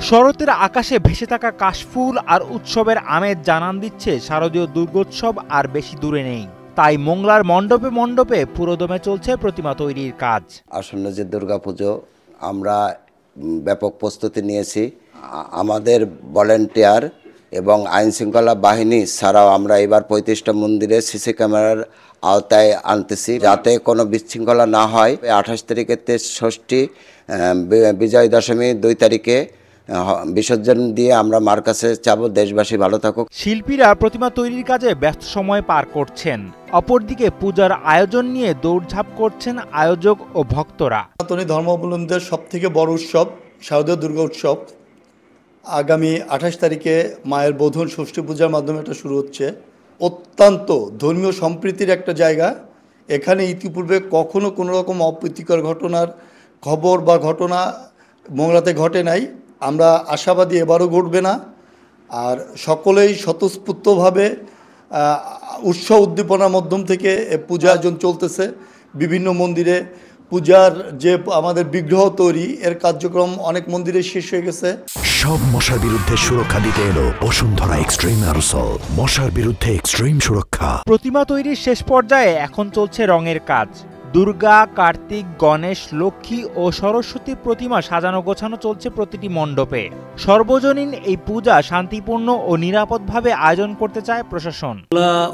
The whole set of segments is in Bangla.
শরতের আকাশে ভেসে থাকা কাশফুল আর উৎসবের আমেজ জানান দিচ্ছে শারদীয় দুর্গোৎসব আর বেশি দূরে নেই। তাই মোংলার মণ্ডপে মণ্ডপে পুরোদমে চলছে প্রতিমা তৈরির কাজ। আসন্ন যে দুর্গাপুজো আমরা ব্যাপক প্রস্তুতি নিয়েছি। আমাদের ভলেন্টিয়ার এবং আইন শৃঙ্খলা বাহিনী ছাড়াও আমরা এবার 35টা মন্দিরে সিসি ক্যামেরার আওতায় আনতেছি, যাতে কোনো বিশৃঙ্খলা না হয়। 28 তারিখে ষষ্ঠী, বিজয় দশমী 2 তারিখে বিসর্জন দিয়ে আমরা মার কাছে চাবো দেশবাসী ভালো থাকুক। শিল্পীরা প্রতিমা তৈরির কাজে ব্যস্ত সময় পার করছেন, অপরদিকে পূজার আয়োজন নিয়ে দৌড়ঝাঁপ করছেন আয়োজক ও ভক্তরা। সনাতনী ধর্মাবলম্বীদের সবথেকে বড় উৎসব শারদীয় দুর্গা উৎসব আগামী 28 তারিখে মায়ের বোধন ষষ্ঠী পূজার মাধ্যমে এটা শুরু হচ্ছে। অত্যন্ত ধর্মীয় সম্প্রীতির একটা জায়গা। এখানে ইতিপূর্বে কখনো কোনো রকম অপ্রীতিকর ঘটনার খবর বা ঘটনা মোংলাতে ঘটে নাই। আমরা আশাবাদী এবারও ঘটবে না। আর সকলেই স্বতঃস্ফূর্তভাবে উৎসব উদ্দীপনার মাধ্যম থেকে পূজা আয়োজন চলতেছে। বিভিন্ন মন্দিরে পূজার যে আমাদের বিগ্রহ তৈরি এর কার্যক্রম অনেক মন্দিরে শেষ হয়ে গেছে। সব মশার বিরুদ্ধে সুরক্ষা দিতে এলো বসুন্ধরা এক্সট্রিম অ্যারোসল, মশার বিরুদ্ধে এক্সট্রিম সুরক্ষা। প্রতিমা তৈরির শেষ পর্যায়ে এখন চলছে রঙের কাজ। দুর্গা, কার্তিক, গণেশ, লক্ষ্মী ও সরস্বতীর প্রতিমা সাজানো গোছানো চলছে প্রতিটি মণ্ডপে। সর্বজনীন এই পূজা শান্তিপূর্ণ ও নিরাপদভাবে আয়োজন করতে চায় প্রশাসন।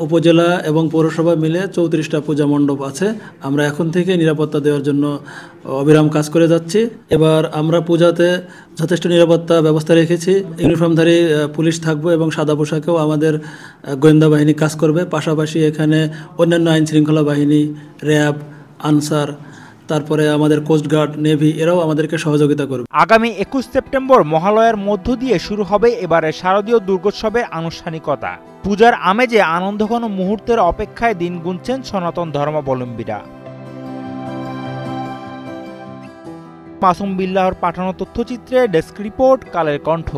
উপজেলা এবং পৌরসভা মিলে 34টা পূজা মণ্ডপ আছে। আমরা এখন থেকে নিরাপত্তা দেওয়ার জন্য অবিরাম কাজ করে যাচ্ছি। এবার আমরা পূজাতে যথেষ্ট নিরাপত্তা ব্যবস্থা রেখেছি। ইউনিফর্মধারী পুলিশ থাকবে এবং সাদা পোশাকেও আমাদের গোয়েন্দা বাহিনী কাজ করবে। পাশাপাশি এখানে অন্যান্য আইন শৃঙ্খলা বাহিনী, র্যাব, আনসার, তারপরে আমাদের কোস্টগার্ড, নেভি এরাও আমাদেরকে সহযোগিতা করবে। আগামী 21 সেপ্টেম্বর মহালয়ার মধ্য দিয়ে শুরু হবে এবারের শারদীয় দুর্গোৎসবের আনুষ্ঠানিকতা। পূজার আমেজে আনন্দঘন মুহূর্তের অপেক্ষায় দিন গুনছেন সনাতন ধর্মাবলম্বীরা। মাসুম বিল্লাহর পাঠানো তথ্যচিত্রে ডেস্ক রিপোর্ট, কালের কণ্ঠ।